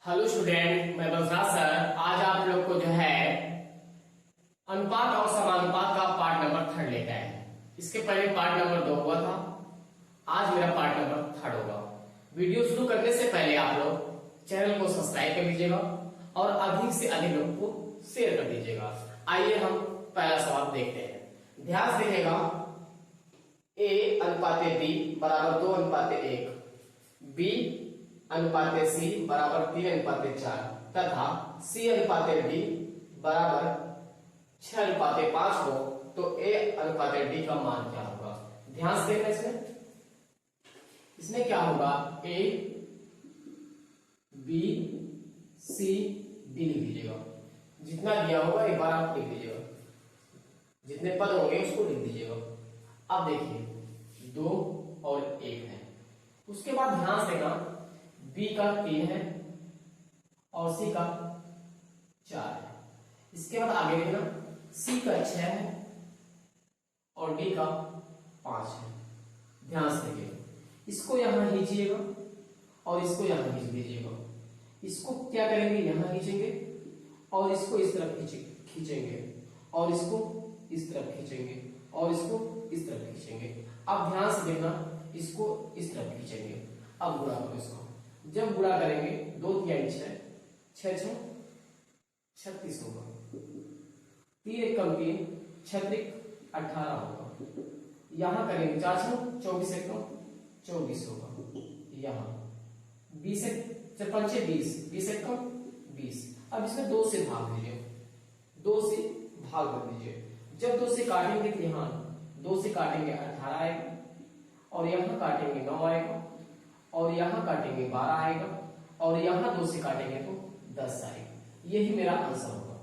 Hello student, मैं Balraj sir आज आप लोग को जो है अनुपात और समानुपात का पार्ट नंबर 3 लेकर आए हैं। इसके पहले पार्ट नंबर 2 हुआ था, आज मेरा पार्ट नंबर 3 होगा। वीडियो शुरू करने से पहले आप लोग चैनल को सब्सक्राइब कर लीजिएगा और अधिक से अधिक लोगों को शेयर कर दीजिएगा। आइए हम पहला सवाल देखते हैं। ध्यान से देखिएगा, a अनुपात b बराबर 2 अनुपात 1, b अनुपात c बराबर 3 अनुपात 4 तथा c अनुपात d बराबर 6 अनुपात 5 हो तो a अनुपात d का मान क्या होगा। ध्यान से देखना, इसमें क्या होगा, a b c d लिख दीजिएगा। जितना दिया होगा एक बार आप लिख दीजिएगा, जितने पद होंगे उसको लिख दीजिएगा। अब देखिए 2 और 1 है, उसके बाद ध्यान से देखना b का 3 है और c का 4 है। इसके बाद आगे देखना c का 6 है और d का 5 है। ध्यान से देखिए, इसको यहां खींचिएगा और इसको यहां खींच दीजिएगा। इसको क्या करेंगे, यहां खींचेंगे और इसको इस तरफ खींचेंगे और इसको इस तरफ खींचेंगे और इसको इस तरफ खींचेंगे। अब ध्यान से देखना, इसको इस तरफ खींचेंगे। अब गुणा करो इसको, जब गुणा करेंगे 2 3 6 6 6 36 होगा, 3 1 कम 3 6 18 होगा। यहां करेंगे 4 6 24 1 24 होगा। यहां 20 1 5 20 20 1 20। अब इसमें 2 से भाग दीजिए, 2 से भाग कर दीजिए। जब 2 से काटेंगे तो यहां 2 से काटेंगे 18 आएगा और यहां काटेंगे 9 आएगा और यहां काटेंगे 12 आएगा और यहां 2 से काटेंगे तो 10 आएगा। यही मेरा आंसर होगा,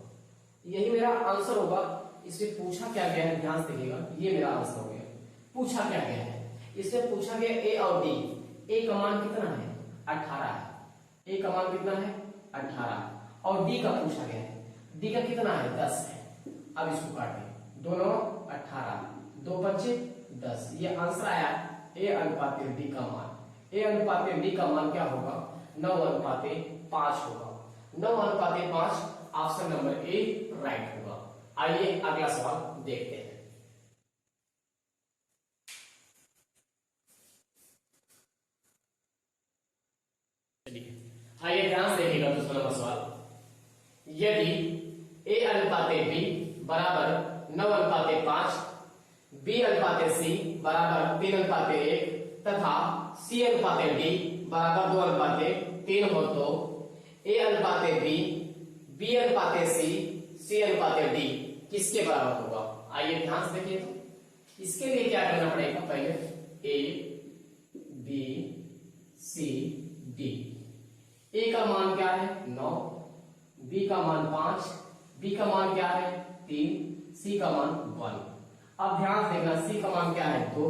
यही मेरा आंसर होगा। इससे पूछा क्या गया है, ध्यान से देखिएगा, ये मेरा आंसर हो गया। पूछा क्या गया है, इससे पूछा गया ए और डी। ए का मान कितना है, 18 है। ए का मान कितना है, 18 और डी का पूछा गया है, डी का कितना है, 10 है। अब इसको काटें, दोनों 18 2 5 10। ये आंसर आया ए अनुपात डी का मान। ए अनुपात डी का मान क्या होगा, 9 अनुपात 5 होगा। 9 अनुपात 5 ऑप्शन नंबर ए राइट होगा। आइए अगला सवाल देखते हैं। आइए ध्यान से देखिएगा दूसरा नंबर सवाल। यदि ए अनुपात बी बराबर 9 अनुपात 5, बी अनुपात सी बराबर 3 अनुपात 1 तथा सी अनुपात डी बराबर 2 अनुपात 3 हो तो ए अनुपात बी, बी अनुपात सी अनुपात डी किसके बराबर होगा। आइए ध्यान से देखिए, इसके लिए क्या करना पड़ेगा, पहले ए बी सी डी। ए का मान क्या है, 9, बी का मान 5, बी का मान क्या है 3, सी का मान 1। अब ध्यान से देखना, सी का मान क्या है 2,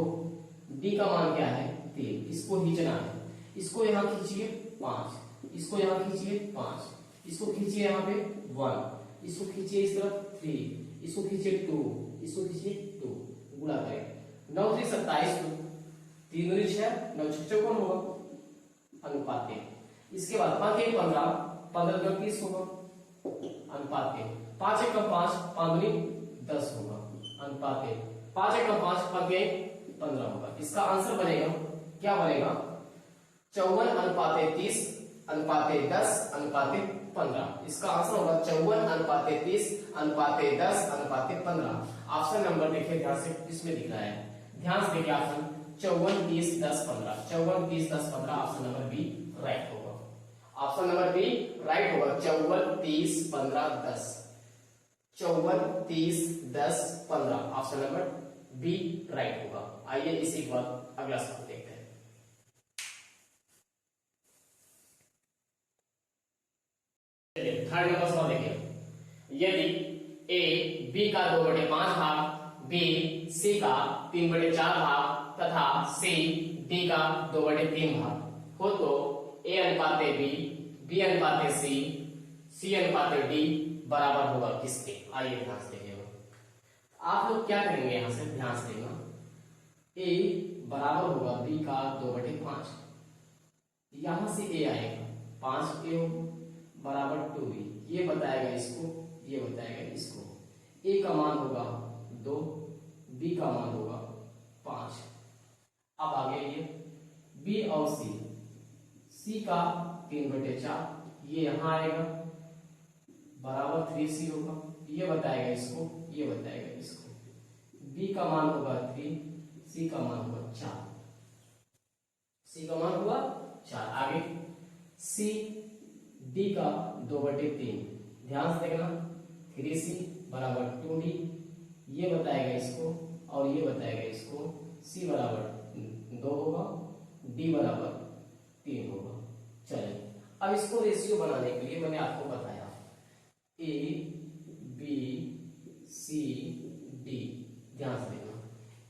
डी का मान क्या है 3। इसको खींचना है, इसको यहां खींचिए 5, इसको यहां खींचिए 5, इसको खींचिए यहाँ पे 1, इसको खींचिए इस तरफ 3, इसको खींचिए 2, इसको खींचिए 2। गुणा करें 9 3 27, 3 2 6 9 6 54 होगा अनुपात 3। इसके बाद 5 1 15 15 2 30 होगा अनुपात 3। 5 1 5 5 2 10 होगा अनुपात 3। 5 1 5 5 1 15 होगा। इसका आंसर बनेगा, क्या बनेगा, 54 अनुपात 30 अनुपात 10 अनुपात 15। इसका आंसर होगा 54 अनुपात 30 अनुपात 10 अनुपात 15। ऑप्शन नंबर देखिए ध्यान से, इसमें दिख रहा है, ध्यान से देखिए option 54 30 10 15, 54 30 10 15। Option number B right होगा। ऑप्शन नंबर बी राइट होगा, 54 30 15 10, 54 30 10 15। ऑप्शन नंबर बी राइट होगा। आइए इसी के बाद अगला सवाल देखते हैं। थर्ड नंबर सवाल देखिए। यदि ए बी का 2/5 भाग, बी सी का 3/4 भाग तथा सी डी का 2/3 भाग हो तो ए अनुपात बी अनुपात सी अनुपात डी बराबर होगा किसके। आइए ध्यान से देखिएगा, आप लोग क्या करेंगे, यहां से ध्यान से देखना, ए बराबर होगा बी का 2/5, यहां से ए आएगा 5 ए होगा बराबर 2b, ये बताएगा इसको, ये बताएगा इसको। a का मान होगा 2, b का मान होगा 5। अब आगे ये b और c का 3/4, ये यहां आएगा बराबर 3c होगा, ये बताएगा इसको, ये बताएगा इसको। b का मान होगा 3, c का मान होगा 4, c का मान होगा 4। आगे c d का 2/3, ध्यान से देखना, 3c बराबर 2d, ये बताएगा इसको और ये बताएगा इसको। c बराबर 2 होगा, d बराबर 3 होगा। चलिए अब इसको रेशियो बनाने के लिए मैंने आपको बताया a b c d, ध्यान से देखना।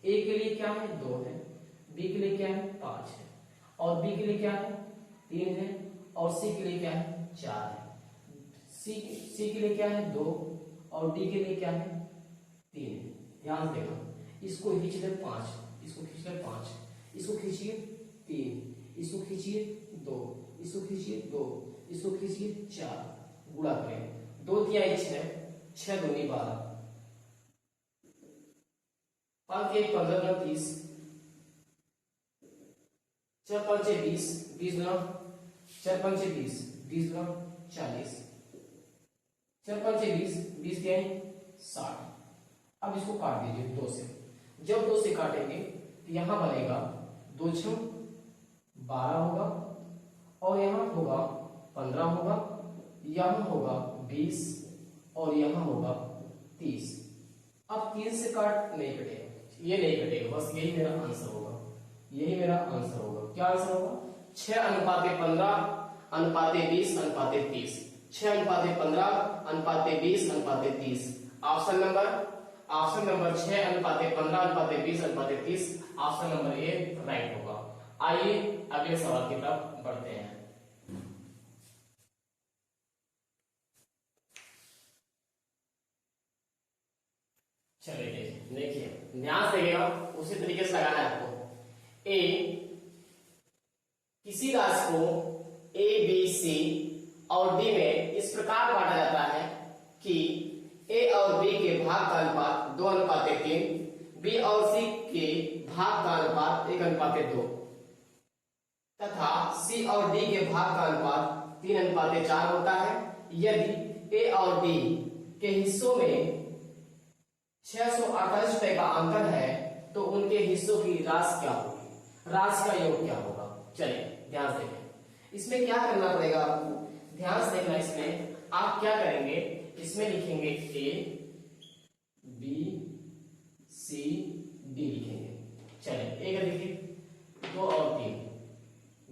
a के लिए क्या है 2 है, b के लिए क्या है 5 है, और b के लिए क्या है 3 है, और c के लिए क्या है 4 है। c के लिए क्या है 2 और d के लिए क्या है 3 है। ध्यान से देखना, इसको खींच ले 5, इसको खींच ले 5, इसको खींचिए 3, इसको खींचिए 2, इसको खींचिए 2, इसको खींचिए 4, गुणा करें 2 तिहाई 6, 6 दूनी 12, 5 के 15 30, 4 पंचे 20, 20 गुना 4 पंचे 20, 20 गुना 40, 4 पंचे 20, 20 तिहाई 60। अब इसको काट दीजिए 2 से। जब 2 से काटेंगे तो यहां बनेगा 2 6 12 होगा, और यहां होगा 15 होगा, यहां होगा 20 और यहां होगा 30। अब 3 से काट नहीं कटेगा, ये नहीं कटेगा, बस यही मेरा आंसर होगा, यही मेरा आंसर होगा। क्या आंसर होगा 6:15:20:30, 6:15:20:30। Option number 6:15:20:30, option number A right होगा। आइए अगले सवाल की तरफ बढ़ते हैं। चलिए देखिए, ध्यान से देखिएगा, उसी तरीके से लगाना है आपको। ए किसी राशि को ए बी सी और डी में इस प्रकार बांटा जाता है कि ए और बी के भाग का अनुपात 2:3, बी और सी के भाग का अनुपात 1:2 तथा सी और डी के भाग का अनुपात 3:4 होता है। यदि ए और डी के हिस्सों में 648 रुपए का अंतर है तो उनके हिस्सों की राशि क्या होगी, राशि का योग क्या होगा। चलिए ध्यान से देखें, इसमें क्या करना पड़ेगा आपको, ध्यान से देखना। इसमें आप क्या करेंगे, इसमें लिखेंगे ए बी सी डी लिखेंगे। चलिए एक लिखिए 2 और 3,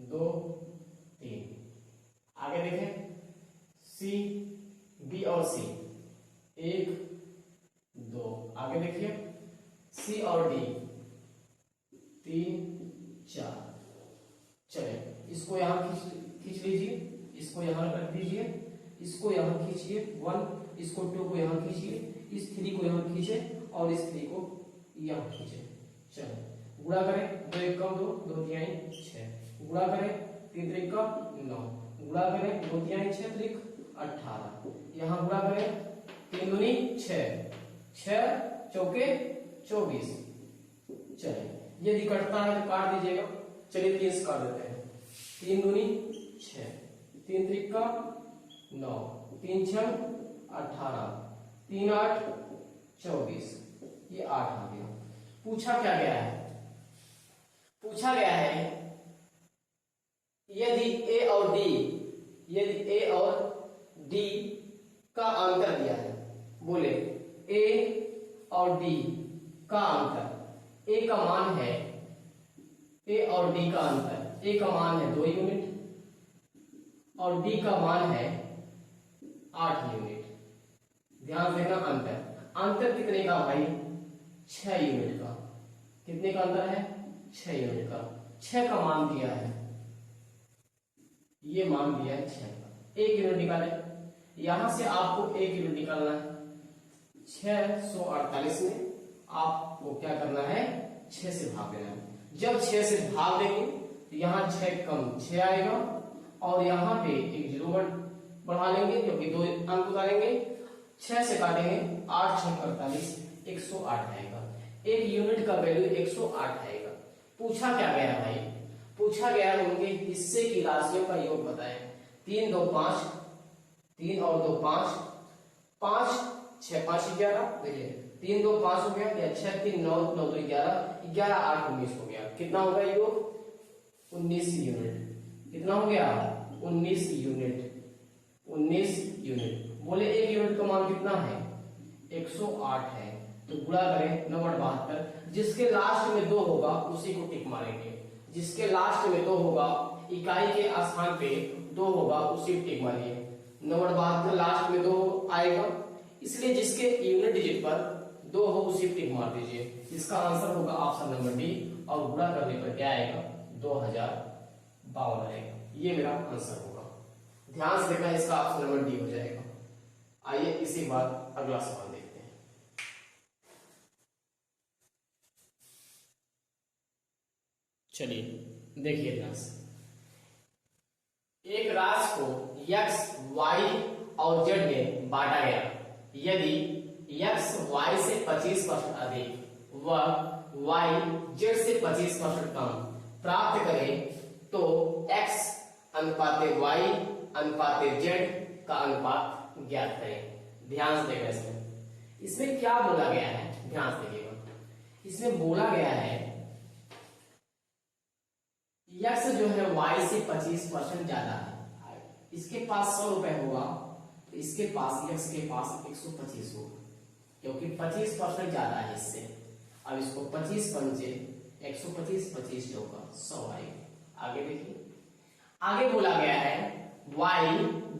2 3। आगे देखें सी बी और सी 1 2। आगे देखिए सी और डी 3 4। चलिए इसको यहां खींच लीजिए, इसको यहां रख दीजिए, इसको यहां खींचिए 1, इसको 2 को यहां खींचिए, इस 3 को यहां खींचे और इस 3 को यहां खींचे। चलो गुणा करें 2 1 कम 2, 2 तिहाई 6, गुणा करें 3 3 का 9, गुणा करें 2 तिहाई 6 3 18, यहां गुणा करें 3 दूनी 6, 6 चौके 24। चलिए यदि कटता है तो काट दीजिएगा। चलिए 3 से काट देते हैं, 3 दूनी 6, 3 3 का 9, 3 6 18, 3 8 24, ये 8 आ गया। पूछा क्या गया है, पूछा गया है यदि ए और डी का अंतर दिया है। बोले ए और डी का अंतर, ए का मान है, ए और डी का अंतर, ए का मान है 2 यूनिट और डी का मान है 8 यूनिट। ध्यान देना, अंतर कितने का भाई 6 यूनिट का। कितने का अंतर है 6 यूनिट का। 6 का मान दिया है, ये मान दिया है 6 का। 1 यूनिट निकाले, यहां से आपको 1 यूनिट निकालना है। 648 में आपको क्या करना है 6 से भाग देना है। जब 6 से भाग देंगे तो यहां 6 कम 6 आएगा और यहां पे एक 0 बढ़ा लेंगे क्योंकि 2 अंक उतारेंगे, 6 से काटेंगे, 8 6 48, 108 आएगा। एक यूनिट का वैल्यू 108 आएगा। पूछा क्या गया भाई, पूछा गया उनके हिस्से की राशियों का योग बताएं। 3 2 5, 3 और 2 5, 5 6 5 11, देखिए 3 2 5 हो गया, या 6 3 9 9 2 11, 11 8 19 हो गया। कितना होगा योग? 19 यूनिट। कितना हो गया? 19 यूनिट। 19 यूनिट। बोले एक यूनिट का मान कितना है? 108 है। तो गुणा करें 9 8 72, जिसके लास्ट में 2 होगा उसी को टिक मारेंगे। जिसके लास्ट में 2 होगा, इकाई के स्थान पे 2 होगा, उसी को टिक मारिए। 9 8 72 लास्ट में 2 आएगा, इसलिए जिसके यूनिट डिजिट पर 2 हो उसी को टिक मार दीजिए। इसका आंसर होगा ऑप्शन नंबर डी, और गुणा करने पर क्या आएगा? 2052 आएगा। ये मेरा आंसर होगा। ध्यान से देखना, इसका ऑप्शन नंबर डी हो जाएगा। आइए इसी बाद अगला सवाल देखते हैं। चलिए देखिए ध्यान से, एक राशि को x, y और z में बांटा गया। यदि x y से 25% अधिक व y z से 25% कम प्राप्त करें तो x अनुपाते y अनुपाते z का अनुपात ज्ञात करें। ध्यान से देखना, इसमें क्या बोला गया है, ध्यान से देखिएगा। इसमें बोला गया है x जो है y से 25% ज्यादा है, इसके पास 100 रुपए होगा, तो इसके पास x के पास 125 होगा, क्योंकि 25% ज्यादा है इससे। अब इसको 25 पंचे 125, 25 होगा 100 आएगा। आगे देखिए, आगे बोला गया है y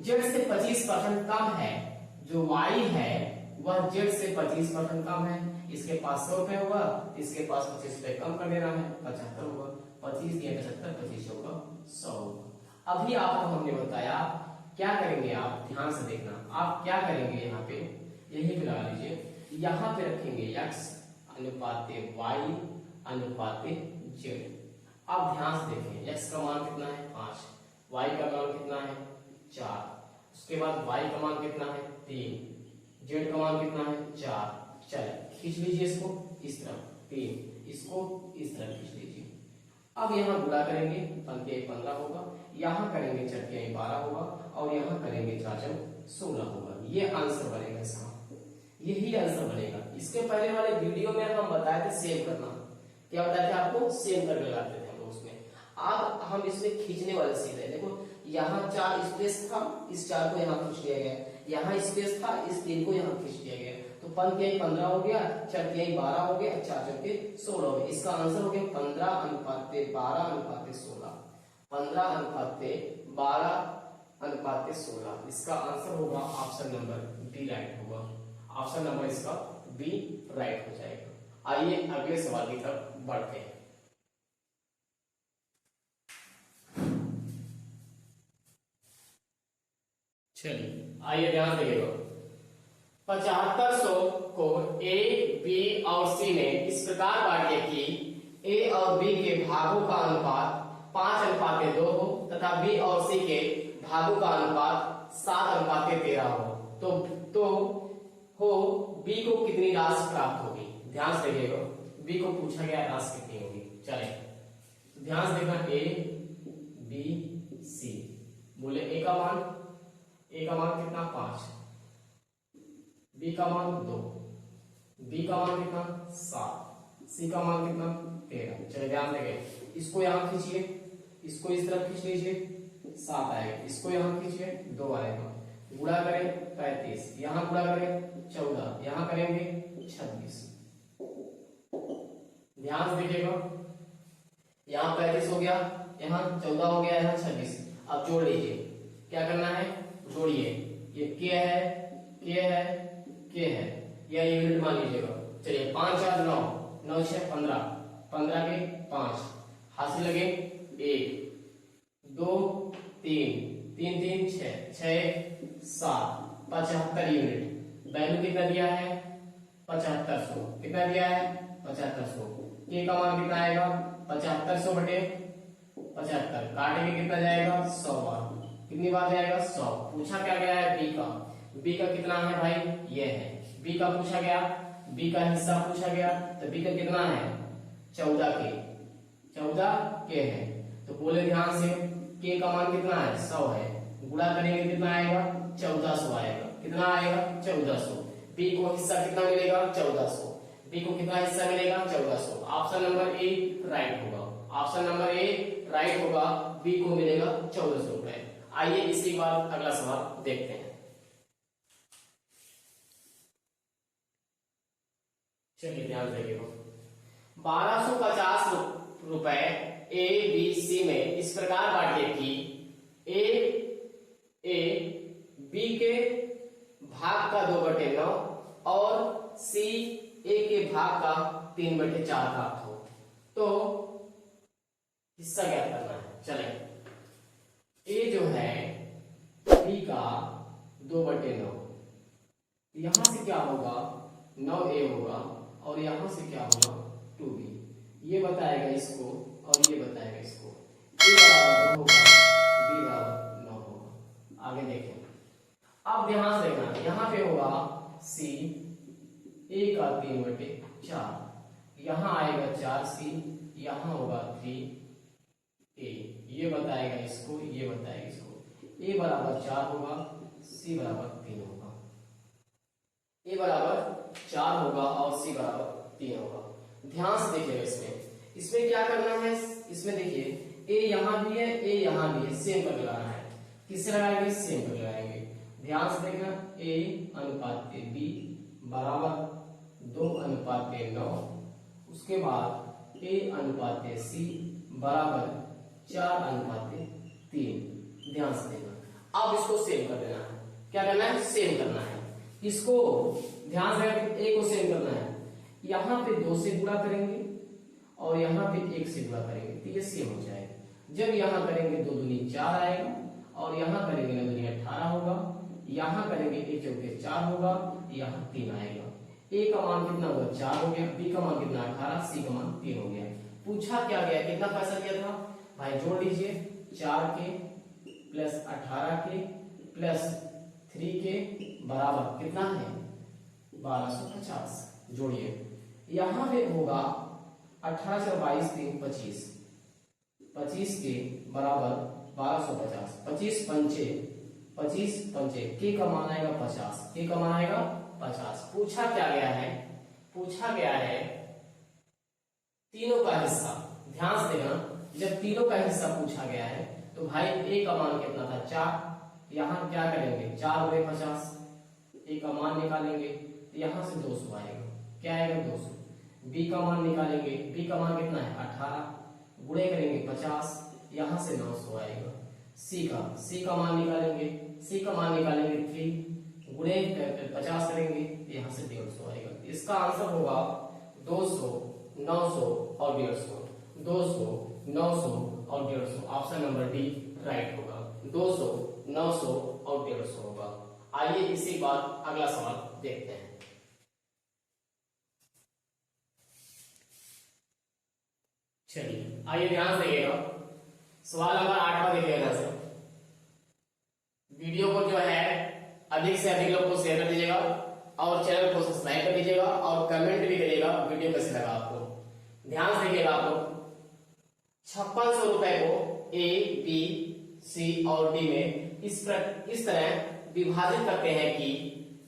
z से 25% कम है। जो y है वह z से 25% कम है, इसके पास 100 रुपए होगा, इसके पास 25 रुपए कम कर देना है, 75 होगा। 25 दिया 75, 25 होगा 100 होगा। अभी आपको हमने बताया क्या करेंगे, आप ध्यान से देखना। आप क्या करेंगे, यहाँ पे यही पे लगा लीजिए, यहाँ पे रखेंगे x अनुपाते y अनुपाते z। अब ध्यान से देखें, x का मान कितना है? 5, y का मान कितना है? 4, उसके बाद y का मान कितना है? 3, z का मान कितना है? 4। चलिए खींच लीजिए इसको इस तरफ, 3, इसको इस तरफ खींच लीजिए। अब यहाँ गुणा करेंगे, 15 होगा, यहाँ करेंगे 12 होगा, और यहाँ करेंगे 16 होगा। ये आंसर बनेगा इसका, यही आंसर बनेगा। इसके पहले वाले वीडियो में हम बताए थे सेव करना, क्या बताया था आपको? सेव करके लगाते थे हम लोग उसमें। अब हम इसमें खींचने वाले सीधे देखो, यहाँ 4 स्पेस था, इस 4 को यहाँ खींच लिया गया, यहाँ स्पेस था, इस 3 को यहाँ खींच लिया गया, तो 15 हो गया, 4 हो गया, 4 16 हो गया। इसका आंसर हो गया 15 अनुपाते 12 अनुपाते 16, 15 अनुपाते 12 अनुपाते 16। इसका आंसर होगा ऑप्शन नंबर बी राइट होगा। ऑप्शन नंबर इसका बी राइट हो जाएगा। आइए अगले सवाल की तरफ बढ़ते हैं। चलिए आइए ध्यान देगा, 7500 को ए, बी और सी ने इस प्रकार बांटे कि ए और बी के भागों का अनुपात 5 अनुपाते 2 हो तथा बी और सी के भागों का अनुपात 7 अनुपाते 13 हो, तो हो बी को कितनी राशि प्राप्त होगी? ध्यान से देखिएगा, बी को पूछा गया राशि कितनी होगी। चले ध्यान से देखना, ए बी सी। बोले ए का मान कितना? 5, बी का मान 2, बी का मान कितना? 7, सी का मान कितना? 13। चलिए ध्यान देंगे, इसको यहाँ खींचिए, इसको इस तरफ खींच लीजिए, 7 आएगा, इसको यहाँ खींचिए, 2 आएगा। गुणा करें 35, यहाँ गुणा करें 14, यहाँ करेंगे 26। ध्यान से देखिएगा, यहाँ 35 हो गया, यहाँ 14 हो गया, यहाँ 26। अब जोड़ लीजिए, क्या करना है? जोड़िए, ये के है, यह यूनिट मान लीजिएगा। चलिए 5 4 9, 9 6 15, 15 के 5, हाथ लगे 1 2 3, 3 3 6, 6 7, 75 यूनिट। वैल्यू कितना दिया है? 7500। कितना दिया है? 7500। के का मान कितना आएगा? 7500 बटे 75, काटेंगे कितना जाएगा? 100 बार, कितनी बार जाएगा 100। पूछा क्या गया है बी का, बी का कितना है भाई ये है, बी का पूछा गया, बी का हिस्सा पूछा गया, तो बी का कितना है 14 के, 14 के है। तो बोले ध्यान से के का मान कितना है 100 है, गुणा करेंगे कितना आएगा 1400 आएगा, कितना आएगा 1400। बी को हिस्सा कितना मिलेगा 1400, बी को कितना हिस्सा मिलेगा 1400। ऑप्शन नंबर ए राइट होगा, ऑप्शन नंबर ए राइट होगा, बी को मिलेगा 1400 रुपए। आइए इसी बार अगला सवाल देखते हैं। चलिए ध्यान से देखिए, 1250 रुपए ए बी सी में इस प्रकार बांटिए कि ए बी के भाग का 2/9 और सी ए के भाग का 3/4 प्राप्त हो। तो हिस्सा क्या करना है, चले ए जो है बी का 2/9, यहां से क्या होगा 9a होगा और यहां से क्या होगा 2b, ये बताएगा इसको और ये बताएगा इसको। a बराबर 2 होगा, b बराबर 9 होगा। आगे देखें, अब ध्यान से देखना, यहाँ पे होगा c a का 3/4, यहाँ आएगा 4c, यहाँ होगा 3a, ये बताएगा इसको, ये बताएगा इसको। a बराबर 4 होगा, c बराबर 3 होगा, a बराबर 4 होगा और c बराबर 3 होगा। ध्यान से देखिएगा, इसमें क्या करना है, इसमें देखिए a यहाँ भी है, a यहाँ भी है, सेम पर लगाना है। किससे लगाएंगे, सेम पर लगाएंगे। ध्यान से देखना, a अनुपात b बराबर 2:9, उसके बाद a अनुपात c बराबर 4:3। ध्यान से देखना, अब इसको सेम कर देना है। क्या करना है, सेम करना है इसको। ध्यान से a को सेम करना है, यहाँ पे 2 से गुणा करेंगे और यहाँ पे 1 से गुणा करेंगे तो ये सेम हो जाएगा। जब यहाँ करेंगे 2 दूनी 4 आएगा और यहाँ करेंगे 9 दूनी 18 होगा, यहाँ करेंगे 1 चौके 4 होगा, यहाँ 3 आएगा। a का मान कितना होगा 4 हो गया, b का मान कितना 18, c का मान 3 हो गया। पूछा क्या गया, कितना पैसा दिया था भाई, जोड़ लीजिए 4 के प्लस 18 के प्लस 3 के बराबर कितना है 1250। जोड़िए, यहाँ पे होगा 18 से 22 3 25, 25 के बराबर 1250, 25 पंचे के का मान आएगा 50, के का मान आएगा 50। पूछा क्या गया है, पूछा गया है तीनों का हिस्सा। ध्यान से देखना, जब तीनों का हिस्सा पूछा गया है तो भाई a का मान कितना था 4, यहाँ क्या करेंगे 4 × 50, a का मान निकालेंगे तो यहाँ से 200 आएगा, क्या आएगा 200। b का मान निकालेंगे, b का मान कितना है 18, गुणे करेंगे 50, यहाँ से 900 आएगा। c का मान निकालेंगे, c का मान निकालेंगे 3, गुणे 50 करेंगे यहाँ से 150 आएगा। इसका आंसर होगा 200, 900 और 150, 200, 900 और 150। ऑप्शन नंबर डी राइट होगा, 200, 900 और 150 होगा। आइए इसी बात अगला सवाल देखते हैं। चलिए आइए ध्यान से देखिएगा, सवाल नंबर 8 पर देखिएगा। वीडियो को जो है अधिक से अधिक लोग को शेयर कर दीजिएगा और चैनल को सब्सक्राइब कर दीजिएगा और कमेंट भी करिएगा वीडियो कैसे लगा आपको। ध्यान से देखिएगा आप लोग, 5600 रुपए को ए बी सी और डी में इस तरह विभाजित करते हैं कि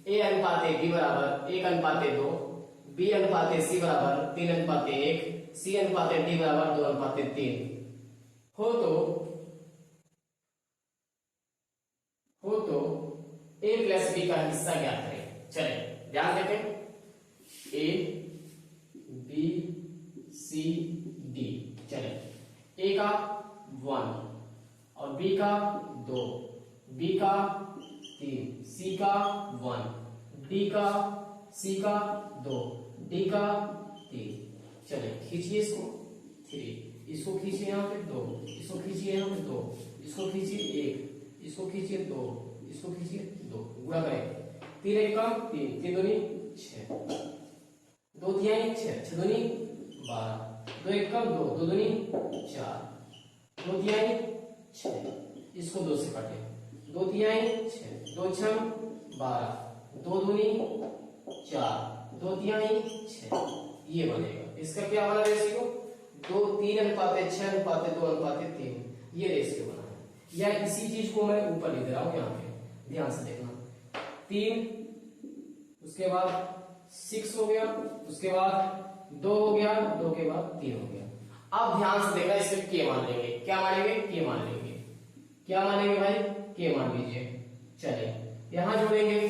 a अनुपात b बराबर 1:2, b अनुपात c बराबर 3:1, c अनुपात d बराबर 2:3 हो तो a प्लस b का हिस्सा ज्ञात करें। चलिए ध्यान देखें, a b c d। चलिए a का 1 और b का 2, b का 3, c का 1, d का c का 2, d का 3। चलिए खींचिए इसको 3, इसको खींचिए यहाँ पे 2, इसको खींचिए यहाँ पे 2, इसको खींचिए 1, इसको खींचिए 2, इसको खींचिए 2, गुणा करें 3 1 कम 3, 3 दूनी 6, 2 तिहाई 6, 6 दूनी 12, 2 1 कम 2, 2 दूनी 4, 2 तिहाई 6, इसको 2 से काटे दो तिहाई 6, दो छम 12, दो दूनी 4, दो तिहाई 6, ये बनेगा। इसका क्या बना रेशियो? 2 3 अनुपात 6 अनुपात 2 अनुपात 3, ये रेशियो बना है। या इसी चीज को मैं ऊपर लिख रहा हूँ यहाँ पे, ध्यान से देखना। 3, उसके बाद 6 हो गया, उसके बाद 2 हो गया, 2 के बाद 3 हो गया। अब ध्यान से देखना, इसमें के मान लेंगे। क्या मानेंगे? के मान लेंगे। क्या मानेंगे भाई? के मान लीजिए। चले यहां जोड़ेंगे,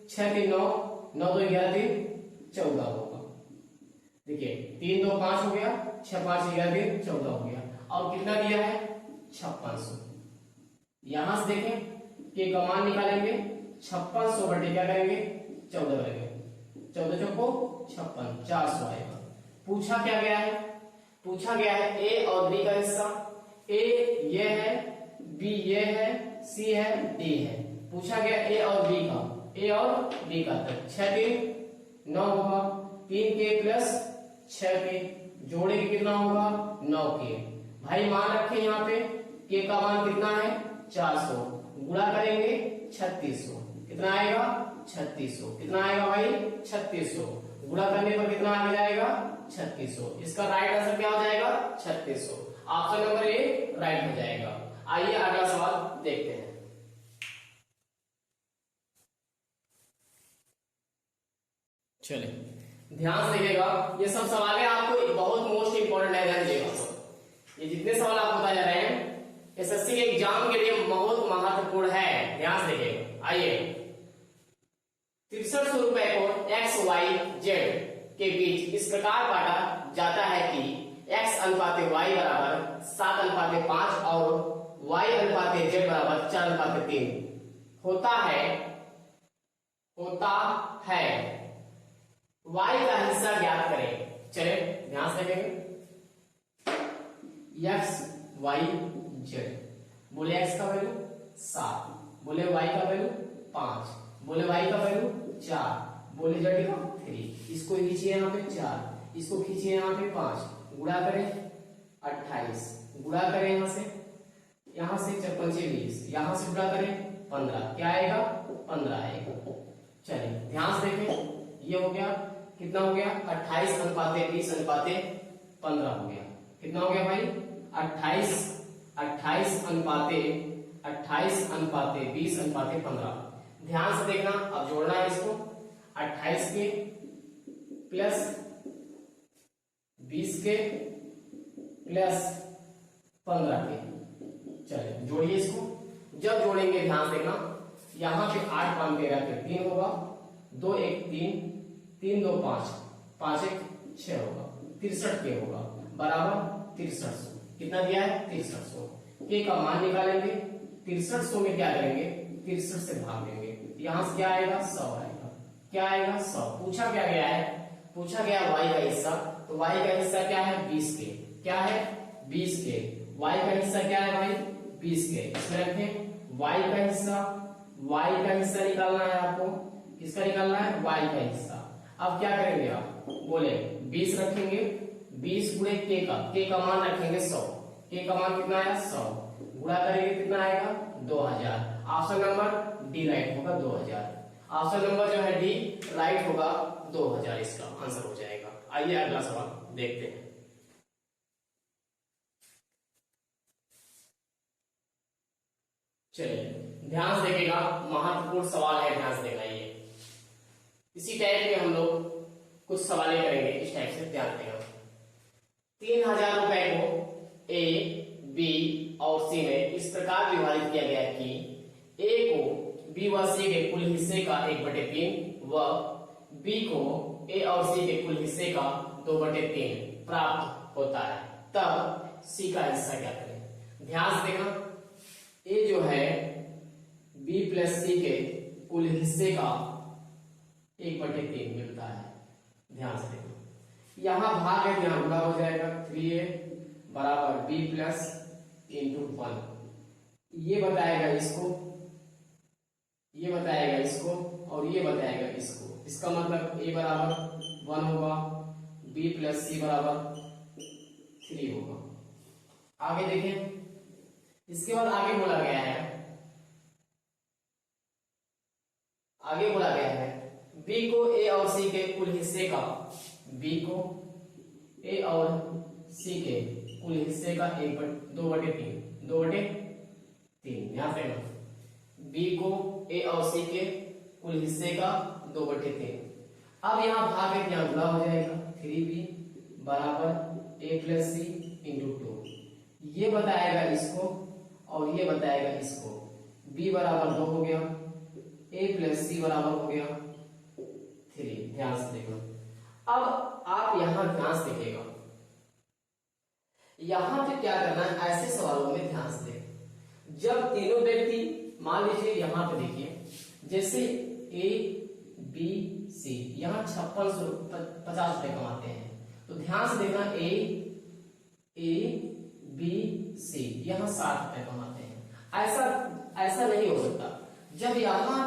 6 3 9, 9 2 11 3 14 होगा। देखिए 3 2 5 हो गया, 6 5 11 3 14 हो गया। और कितना दिया है? 5600। यहां से देखें के का मान निकालेंगे, 5600 बटे क्या करेंगे? 14 करेंगे। 14 चौको 56, 400 आएगा। पूछा क्या गया है? पूछा गया है ए और बी का हिस्सा। ए ये है, बी ये है, सी है, डी है। पूछा गया ए और बी का, ए और बी का। 6 3 9 होगा, 3 के प्लस 6 के जोड़ेंगे कितना होगा? 9 के। भाई मान रखे यहाँ पे के का मान कितना है? 400, गुणा करेंगे 3600, कितना आएगा? 3600। कितना आएगा भाई? 3600। गुणा करने पर कितना आ जाएगा? 3600। इसका राइट आंसर क्या हो जाएगा? 3600। ऑप्शन नंबर ए राइट हो जाएगा। आइए अगला सवाल देखते हैं। चले ध्यान से देखिएगा, ये सब सवाल है आपको बहुत मोस्ट इंपोर्टेंट है, ध्यान दीजिएगा। ये जितने सवाल आप बता जा रहे हैं एसएससी के एग्जाम के लिए बहुत महत्वपूर्ण है, ध्यान से देखिएगा। आइए 6300 रुपए को एक्स वाई जेड के बीच इस प्रकार बांटा जाता है कि x अनुपात y बराबर 7 अनुपात 5 और y अनुपात z बराबर 4 अनुपात 3 होता है y का हिस्सा ज्ञात करें। चले ध्यान से देखेंगे, x y z। बोले x का वैल्यू 7, बोले y का वैल्यू 5, बोले y का वैल्यू 4, बोले z का 3। इसको खींचिए यहाँ पे 4, इसको खींचिए यहाँ पे 5, गुणा करें 28, गुणा करें यहाँ से 4 5 20, यहाँ से गुणा करें 15, क्या आएगा? 15 आएगा। चलिए ध्यान से देखें, ये हो गया, कितना हो गया? 28 अनुपात 20 अनुपात 15 हो गया। कितना हो गया भाई? 28 अनुपात 20 अनुपात 15। ध्यान से देखना, अब जोड़ना है इसको, 28 के प्लस 20 के प्लस 15 के। चलिए जोड़िए इसको। जब जोड़ेंगे ध्यान से देखना, यहाँ पे 8 5 13 के 3 होगा, 2 1 3, 3 2 5, 5 1 6 होगा, 63 के होगा बराबर 6300। कितना दिया है? 6300। के का मान निकालेंगे, 6300 में क्या करेंगे? 63 से भाग देंगे, यहाँ से क्या आएगा? 100 आएगा। क्या आएगा? 100। पूछा क्या गया है? पूछा गया y का हिस्सा, तो y का हिस्सा क्या है? 20 के। क्या है? 20 के। y का हिस्सा क्या है भाई? 20 के। इसमें रखें y का हिस्सा निकालना है आपको। किसका निकालना है? y का हिस्सा। अब क्या करेंगे आप? बोले 20 रखेंगे, 20 गुणे के का मान रखेंगे 100। के का मान कितना आया? 100, गुणा करेंगे कितना आएगा? 2000। ऑप्शन नंबर डी राइट होगा, 2000। ऑप्शन नंबर जो है डी राइट होगा, 2000 इसका आंसर हो जाएगा। आइए अगला सवाल देखते हैं। चलिए ध्यान से देखिएगा, महत्वपूर्ण सवाल है, ध्यान से देखना। ये इसी टाइप के हम लोग कुछ सवाल करेंगे, इस टाइप से ध्यान देगा। 3000 रुपए को ए बी और सी में इस प्रकार विभाजित किया गया कि ए को बी व सी के कुल हिस्से का 1/3 व बी को ए और सी के कुल हिस्से का 2/3 प्राप्त होता है, तब सी का हिस्सा क्या करें? ध्यान से देखना, ए जो है बी प्लस सी के कुल हिस्से का 1/3 मिलता है। ध्यान से देखना, यहां भाग है, ध्यान गुणा हो जाएगा। 3a बराबर b प्लस इंटू 1, ये बताएगा इसको, ये बताएगा इसको और ये बताएगा इसको। इसका मतलब a बराबर 1 होगा, b प्लस सी बराबर 3 होगा। आगे देखें, इसके बाद आगे बोला गया है बी को ए और सी के कुल हिस्से का, बी को ए और सी के कुल हिस्से का 2/3 ध्यान देना, बी को ए और सी के कुल हिस्से का 2/3। अब यहाँ भाग एक यहाँ गुणा हो जाएगा, 3b बराबर a प्लस सी इंटू 2, ये बताएगा इसको और ये बताएगा इसको। b बराबर 2 हो गया, a प्लस सी बराबर हो गया 3। ध्यान से देखो, अब आप यहां ध्यान से देखिएगा, यहां पे क्या करना है, ऐसे सवालों में ध्यान से देखें। जब तीनों व्यक्ति, मान लीजिए यहां पे देखिए, जैसे ए बी सी यहां 5650 रुपए कमाते हैं, तो ध्यान से देखना, ए बी सी यहां 60 रुपए कमाते हैं। ऐसा नहीं हो सकता। जब यहां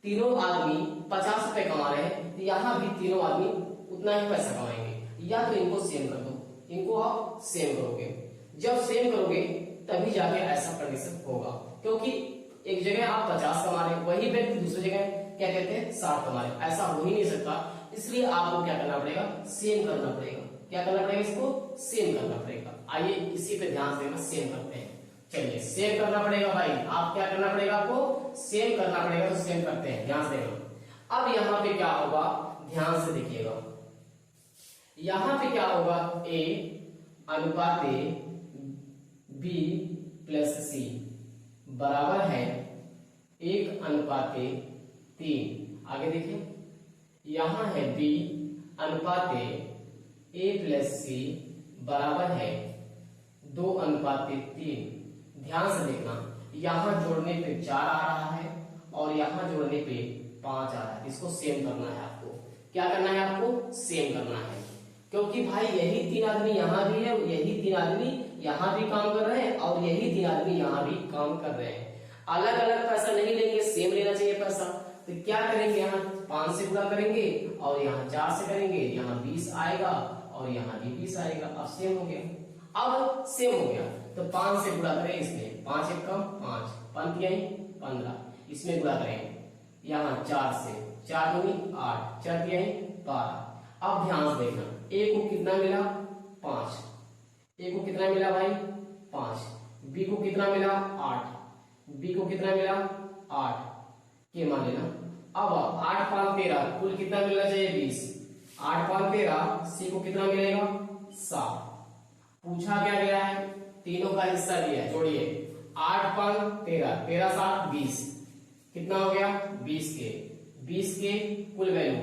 तीनों आदमी 50 रुपए कमा रहे हैं, तो यहां भी तीनों आदमी उतना ही पैसा कमाएंगे। या तो इनको सेम कर दो, इनको आप सेम करोगे, जब सेम करोगे तभी जाके ऐसा कंडीशन होगा। क्योंकि एक जगह आप 50 कमा रहे, वही व्यक्ति दूसरी जगह क्या कहते हैं 60 कमा रहे, ऐसा हो ही नहीं सकता। इसलिए आपको क्या करना पड़ेगा, सेम करना पड़ेगा। क्या करना पड़ेगा, इसको सेम करना पड़ेगा। आइए इसी पे ध्यान देना, सेम करते हैं। चलिए सेम करना पड़ेगा भाई, आप क्या करना पड़ेगा, आपको सेम करना पड़ेगा। तो सेम करते हैं, ध्यान से देखना। अब यहाँ पे क्या होगा, ध्यान से देखिएगा, यहां पे क्या होगा, a अनुपात b प्लस सी बराबर है 1/3। आगे देखिए, यहां है b अनुपात a प्लस सी बराबर है 2/3। ध्यान से देखना, यहां जोड़ने पे 4 आ रहा है और यहां जोड़ने पे 5 आ रहा है। इसको सेम करना है आपको। क्या करना है, आपको सेम करना है। क्योंकि भाई यही 3 आदमी यहां भी है, यही 3 आदमी यहां भी काम कर रहे हैं और यही 3 आदमी यहां भी काम कर रहे हैं। अलग अलग पैसा नहीं लेंगे, सेम लेना चाहिए पैसा। तो क्या करेंगे, यहाँ 5 से गुणा करेंगे और यहाँ 4 से करेंगे, यहाँ 20 आएगा और यहाँ भी 20 आएगा। अब सेम हो गया, अब सेम हो गया। तो 5 से गुणा करें, इसमें 5 एक कम 5, 15, इसमें गुणा करें यहाँ 4 से, 4 दूनी 8, 4 12। अब ध्यान से देखना, ए को कितना मिला 5, ए को कितना मिला भाई 5, बी को कितना मिला 8, बी को कितना मिला 8 के मान लेना। अब 8 5 13, कुल कितना मिलना चाहिए 20, 8 5 13, सी को कितना मिलेगा 7। पूछा क्या गया है, तीनों का हिस्सा दिया है, जोड़िए 8 5 13, 13 7 20, कितना हो गया 20 के कुल वैल्यू,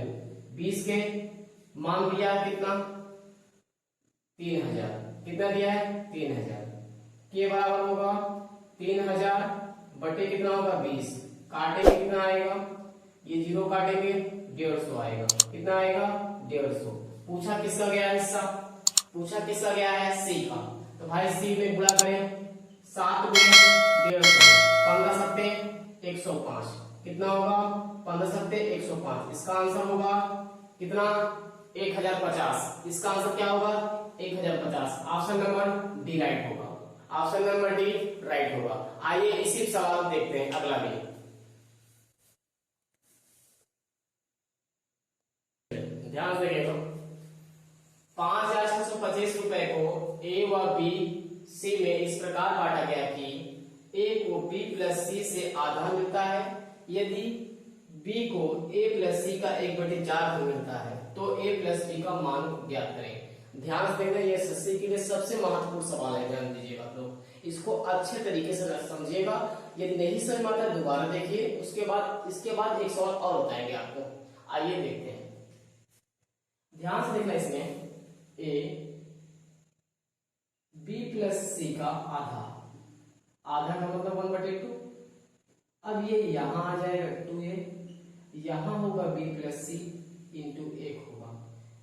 20 के मान दिया कितना 3000, कितना दिया है 3000 के बराबर होगा 3000 बटे कितना होगा 20, काटेंगे कितना आएगा, ये 0 काटेंगे 150 आएगा। कितना आएगा 150। पूछा किसका गया हिस्सा, पूछा किसका गया है सी का। तो भाई सी में गुणा करें 7 गुणे 150, 15 सत्ते 105, कितना होगा 15 सत्ते 105। इसका आंसर होगा कितना 1050। इसका आंसर क्या होगा 1050। ऑप्शन नंबर डी राइट होगा, ऑप्शन नंबर डी राइट होगा। आइए इसी सवाल देखते हैं अगला भी। ध्यान से देखो, 5625 रुपए को ए व बी सी में इस प्रकार बांटा गया कि ए को बी प्लस सी से आधा मिलता है, यदि बी को ए प्लस सी का 1/4 मिलता है तो ए प्लस बी का मान ज्ञात करें। ध्यान से देखना, यह एसएससी के लिए सबसे महत्वपूर्ण सवाल है, ध्यान दीजिएगा आप लोग, इसको अच्छे तरीके से समझिएगा। यदि नहीं समझ में आता दोबारा देखिए, इसके बाद एक सवाल और बताएंगे आपको। आइए देखते हैं, ध्यान से देखना, इसमें ए बी प्लस सी का आधा, आधा का मतलब 1/2। अब ये यहां आ जाएगा 2a, यहां होगा b प्लस सी इंटू 1 होगा,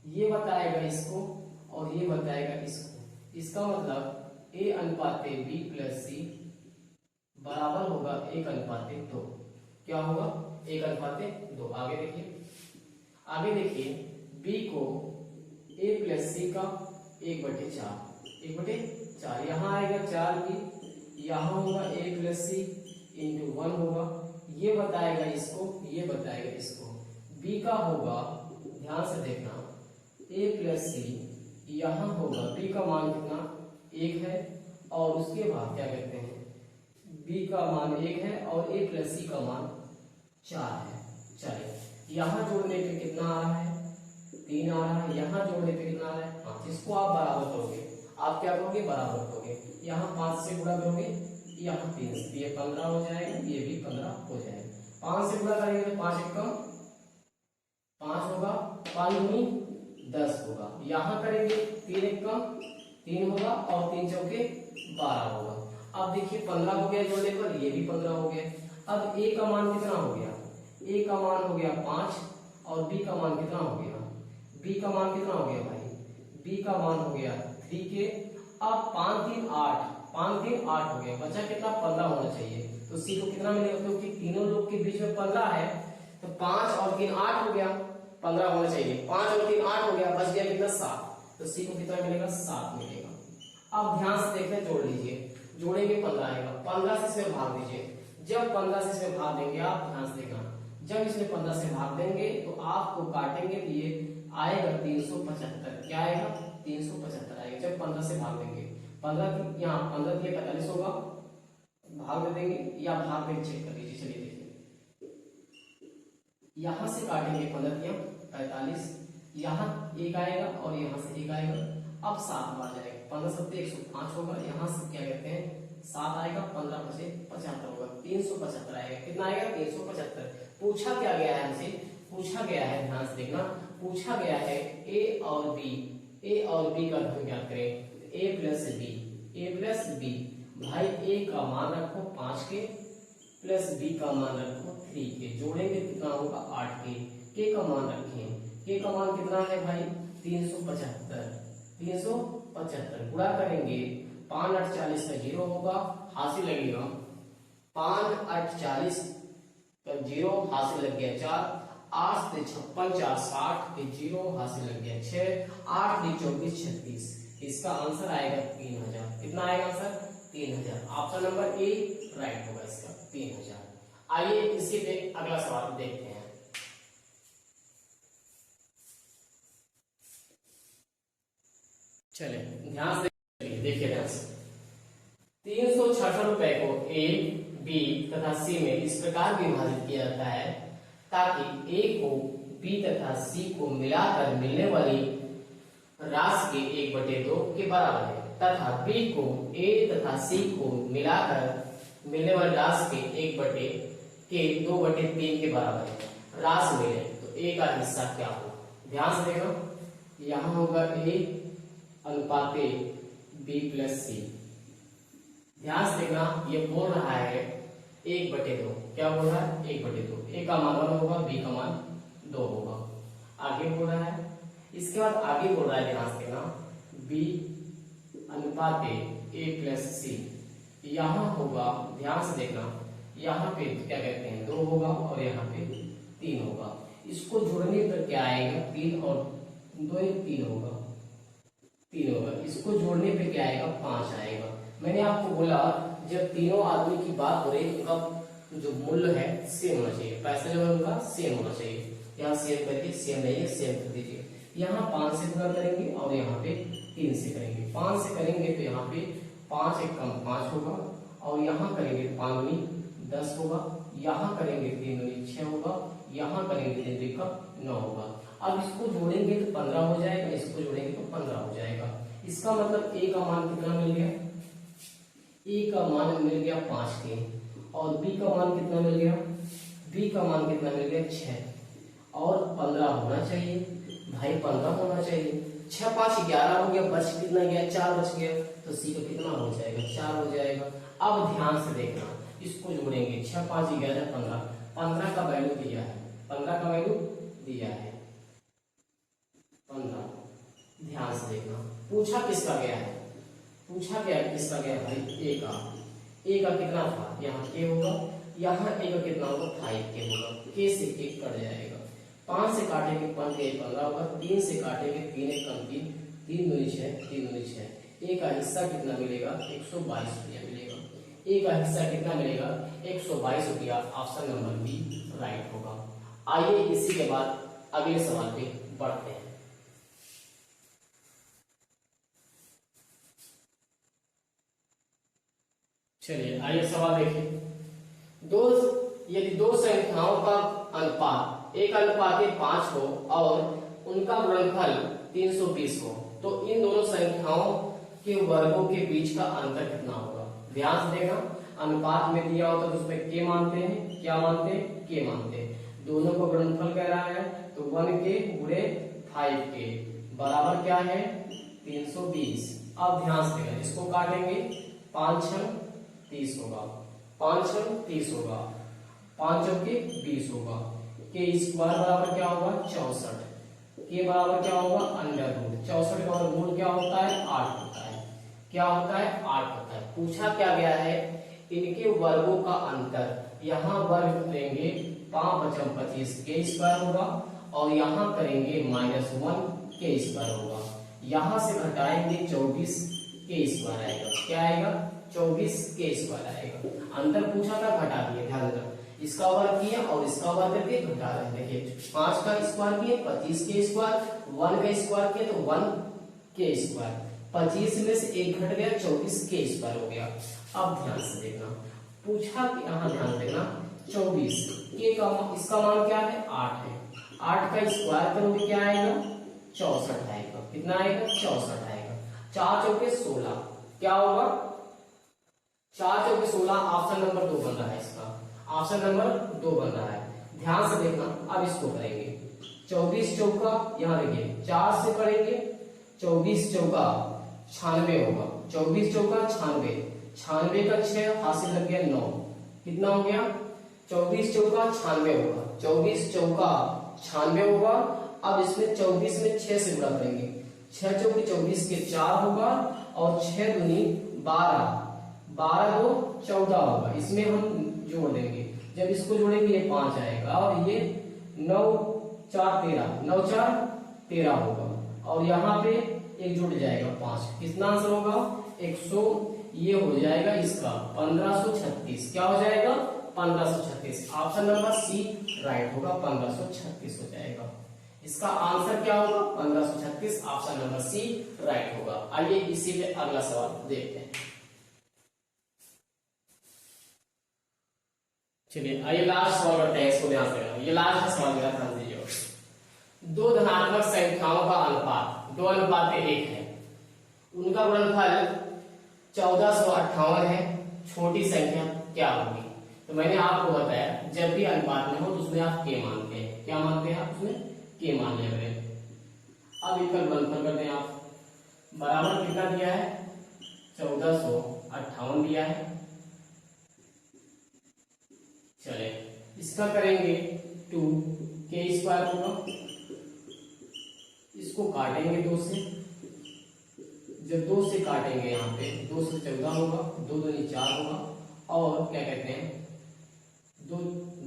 ये बताएगा इसको और ये बताएगा इसको। इसका मतलब a अनुपात b प्लस सी बराबर होगा 1/2। क्या होगा 1/2। आगे देखिए b को a प्लस सी का 1/4, यहाँ आएगा 4b, यहाँ होगा a प्लस सी इंटू 1 होगा, ये बताएगा इसको, ये बताएगा इसको। बी का होगा, ध्यान से देखना, ए प्लस सी, यहाँ होगा बी का मान कितना 1 है और उसके बाद क्या कहते हैं बी का मान 1 है और ए प्लस सी का मान 4 है। चलिए यहाँ जोड़ने पे कितना आ रहा है 3 आ रहा है, यहाँ जोड़ने पे कितना आ रहा है 5। इसको आप बराबर करोगे, आप क्या करोगे बराबर करोगे, यहाँ 5 से गुणा करोगे, यहाँ 3 से, ये 15 हो जाएगा, ये भी 15 हो जाएगा। 5 से गुणा करेंगे तो 5 एकम 5 होगा, 5 दूनी 10 होगा, यहाँ करेंगे 3 एकम 3 होगा और 3 चौके 12 होगा। अब देखिए 15 हो गया जोड़ने पर, ये भी 15 हो गया। अब ए का मान कितना हो गया, ए का मान हो गया 5 और बी का मान कितना हो गया, बी का मान कितना हो गया भाई, बी का मान हो गया 3 के। अब 5 3 8, 5 3 8 हो गया, बचा कितना 15 होना चाहिए। तो सी को कितना मिलेगा, क्योंकि तीनों लोग के बीच में 15 है तो 5 और 3 8 हो गया, 15 होना चाहिए, 5 और 3 8 हो गया, बच गया कितना 7। तो सी को कितना मिलेगा 7 मिलेगा। अब ध्यान से देखना, जोड़ लीजिए, जोड़ेंगे 15 आएगा, 15 से इसमें भाग दीजिए। जब 15 से इसमें भाग देंगे, आप ध्यान से देखना, जब इसमें 15 से भाग देंगे तो आपको काटेंगे तो ये आएगा 375। क्या आएगा 375 आएगा जब 15 से भाग देंगे। 15 यहाँ 15 के 45 होगा, भाग दे देंगे या भाग में चेक कर लीजिए। चलिए देखिए, यहाँ से काटेंगे 15 के 45, यहाँ 1 आएगा और यहाँ से 1 आएगा। अब 7 बार जाएगा, 15 सत्ते 105 होगा, यहाँ से क्या कहते हैं 7 आएगा, 15 बचे 75 होगा, 375 आएगा। कितना आएगा 375। पूछा क्या गया है हमसे, पूछा गया है, ध्यान से देखना, पूछा गया है ए और बी, ए और बी का ढंग ज्ञात करें। ए प्लस बी, ए प्लस बी, भाई ए का मान रखो 5 के प्लस बी का मान रखो 3 के, जोड़ेंगे कितना होगा 8 के का मान रखें, के का मान कितना है भाई 375, 375 गुणा करेंगे 5 8 40 का 0 होगा, हासिल लगेगा 5 8 40 का 0 हासिल लग गया 4, 8 से 56 4 60 के 0 हासिल लग गया 6, 8 3 24 36। इसका आंसर आएगा 3000। कितना आएगा answer 3000। Option number A right होगा इसका 3000। आइए इसी पे अगला सवाल देखते हैं। चले ध्यान से देखिए, ध्यान से 366 रुपए को ए बी तथा सी में इस प्रकार विभाजित किया जाता है ताकि ए को बी तथा सी को मिलाकर मिलने वाली राशि के 1/2 के बराबर है, तथा बी को ए तथा सी को मिलाकर मिलने वाली राशि के 2/3 के बराबर है। राशि मिले तो ए का हिस्सा क्या हो, ध्यान से देखो, यहाँ होगा ए अनुपात बी प्लस सी। ध्यान से देखना, ये बोल रहा है 1/2, क्या बोल रहा है 1/2। ए का मान 1 होगा, बी का मान 2 होगा। आगे बोल रहा है, इसके बाद आगे बोल रहा है, ध्यान से देखना, बी अनुपात ए प्लस सी, यहाँ होगा, ध्यान से देखना, यहाँ पे क्या कहते हैं 2 होगा और यहाँ पे 3 होगा। इसको जोड़ने पर क्या आएगा 3 और 2 3 होगा, 3 होगा। इसको जोड़ने पे क्या आएगा 5 आएगा। मैंने आपको बोला जब तीनों आदमी की बात हो रही है उनका जो मूल्य है सेम होना चाहिए, पैसा जो है उनका सेम होना चाहिए। यहाँ सेम करके सेम नहीं है, सेम कर दीजिए। यहाँ 5 से गुणा करेंगे और यहाँ पे 3 से करेंगे। 5 से करेंगे तो यहाँ पे 5 एक कम 5 होगा और यहाँ करेंगे 5 दूनी 10 होगा, यहाँ करेंगे 3 दूनी 6 होगा, यहाँ करेंगे 3 दूनी 9 होगा। अब इसको जोड़ेंगे तो 15 हो जाएगा, इसको जोड़ेंगे तो 15 हो जाएगा। इसका मतलब ए का मान कितना मिल गया, ए का मान मिल गया 5 के और बी का मान कितना मिल गया, बी का मान कितना मिल गया 6 और 15 होना चाहिए भाई, 15 होना चाहिए। 6 5 11 हो गया, बच कितना गया 4 बच गया, तो सी का कितना हो जाएगा 4 हो जाएगा। अब ध्यान से देखना, इसको जोड़ेंगे 6 5 11 15, 15 का वैल्यू दिया है, 15 का वैल्यू दिया है 15। ध्यान से देखना, पूछा किसका गया है, पूछा गया किसका गया भाई ए का। ए का कितना था, यहाँ के होगा, यहाँ ए का कितना होगा 5 के होगा, के से के कट जाएगा। 5 से काटेंगे 5 के 15 होगा, 3 से काटेंगे 3 एक कम 3, 3 दूनी 6, 3 दूनी 6। ए का हिस्सा कितना मिलेगा 122 रुपया मिलेगा। ए का हिस्सा कितना मिलेगा 122 रुपया। ऑप्शन नंबर बी राइट होगा। आइए इसी के बाद अगले सवाल पे बढ़ते हैं। चलिए आइए सवाल देखिए। यदि दो संख्याओं का अनुपात एक अनुपात 5 हो और उनका गुणनफल 320 हो तो इन दोनों संख्याओं के वर्गों के बीच का अंतर कितना होगा। ध्यान से देखना, अनुपात में दिया होता तो उसमें के मानते हैं, क्या मानते हैं, के मानते हैं। दोनों को गुणनफल कह रहा है तो 1 के गुणे 5 के बराबर क्या है 320। अब ध्यान से देखना, इसको काटेंगे 5 छंग 30 होगा, 5 छंग 30 होगा, 5 चौके 20 होगा। के स्क्वायर बराबर क्या होगा 64। के बराबर क्या होगा अंडर रूट 64 का वर्गमूल क्या होता है 8 होता है। क्या होता है 8 होता है। पूछा क्या गया है इनके वर्गों का अंतर। यहाँ वर्ग लेंगे 5 बचम 25 के स्क्वायर होगा और यहाँ करेंगे -1 के स्क्वायर होगा। यहाँ से घटाएंगे 24 के स्क्वायर आएगा। क्या आएगा 24 के स्क्वायर आएगा। अंतर पूछा था घटा दिए, ध्यान देना। इसका वर्ग किया और इसका वर्ग करके घटा रहे हैं। देखिए 5 का स्क्वायर किए 25 के स्क्वायर, 1 का स्क्वायर किए तो 1 के स्क्वायर। 25 में से 1 घट गया 24 के स्क्वायर हो गया। अब ध्यान से देखना, पूछा कि यहाँ ध्यान देना 24 के का इसका मान क्या है 8 है। 8 का स्क्वायर करोगे क्या आएगा 64 आएगा। कितना आएगा 64 आएगा। 4 चौके 16 क्या होगा 4 चौके 16। ऑप्शन नंबर 2 बन रहा है इसका, ऑप्शन नंबर 2 बन रहा है। ध्यान से देखना, अब इसको करेंगे 24 चौका, यहाँ देखिए 4 से करेंगे 24 चौका 96 होगा। 24 चौका 96, 96 का 6 हासिल लग गया 9। कितना हो गया 24 चौका 96 होगा। 24 चौका 96 होगा। अब इसमें 24 में 6 से गुणा करेंगे, 6 चौके 24 के 4 होगा और 6 दूनी 12, 12 दो 14 होगा। इसमें हम जोड़ देंगे, जब इसको जोड़ेंगे ये 5 आएगा और ये 9 4 13, 9 4 13 होगा और यहाँ पे एक जुड़ जाएगा 5। कितना आंसर होगा 100। ये हो जाएगा इसका 1536। क्या हो जाएगा 1536। ऑप्शन नंबर सी राइट होगा, 1536 हो जाएगा। इसका आंसर क्या होगा 1536। ऑप्शन नंबर सी राइट होगा। आइए इसी पे अगला सवाल देखते हैं। चलिए आइए लास्ट सवाल करते हैं, इसको ध्यान से देखना। ये लास्ट सवाल मेरा ध्यान दीजिए। दो धनात्मक संख्याओं का अनुपात 2:1 है, उनका गुणनफल 1458 है। छोटी संख्या क्या होगी। तो मैंने आपको बताया जब भी अनुपात में हो तो उसमें आप के मानते हैं। क्या मानते हैं आप उसमें के मान ले रहे हैं। अब इसका गुणनफल करते हैं आप। बराबर कितना दिया है 1458 दिया है। चले इसका करेंगे 2 के स्क्वायर होगा। इसको काटेंगे 2 से, जब 2 से काटेंगे यहाँ पे 2 से 14 होगा, 2 दूनी 4 होगा और क्या कहते हैं 2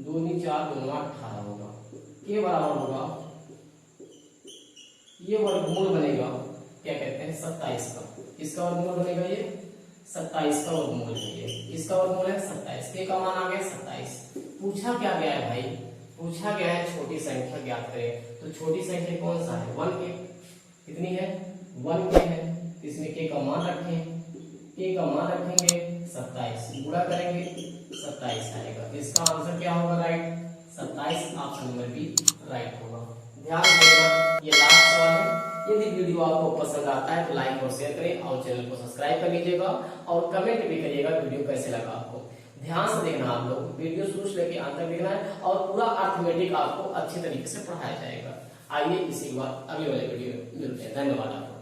दूनी 4 2 18 होगा। के बराबर होगा, ये वर्गमूल बनेगा क्या कहते हैं 27 का। किसका वर्गमूल बनेगा ये 27 का वर्गमूल है। ये किसका वर्गमूल है 27। के का मान आ गया 27। पूछा क्या गया है भाई, पूछा गया है छोटी संख्या ज्ञात करें। तो छोटी संख्या कौन सा है 1 के। कितनी है 1 के है। इसमें के का मान रखें, के का मान रखेंगे 27, गुणा करेंगे 27 आएगा। इसका आंसर क्या होगा right 27। Option number B right होगा। ध्यान देना ये लास्ट सवाल है। यदि वीडियो आपको पसंद आता है तो लाइक और शेयर करें और चैनल को सब्सक्राइब कर लीजिएगा और कमेंट भी करिएगा वीडियो कैसे लगा आपको। ध्यान से देखना, आप लोग वीडियो शुरू से लेकर अंत तक देखना है और पूरा अर्थमेटिक आपको अच्छे तरीके से पढ़ाया जाएगा। आइए इसी के बाद अगले वाले वीडियो में मिलते हैं। धन्यवाद आपको।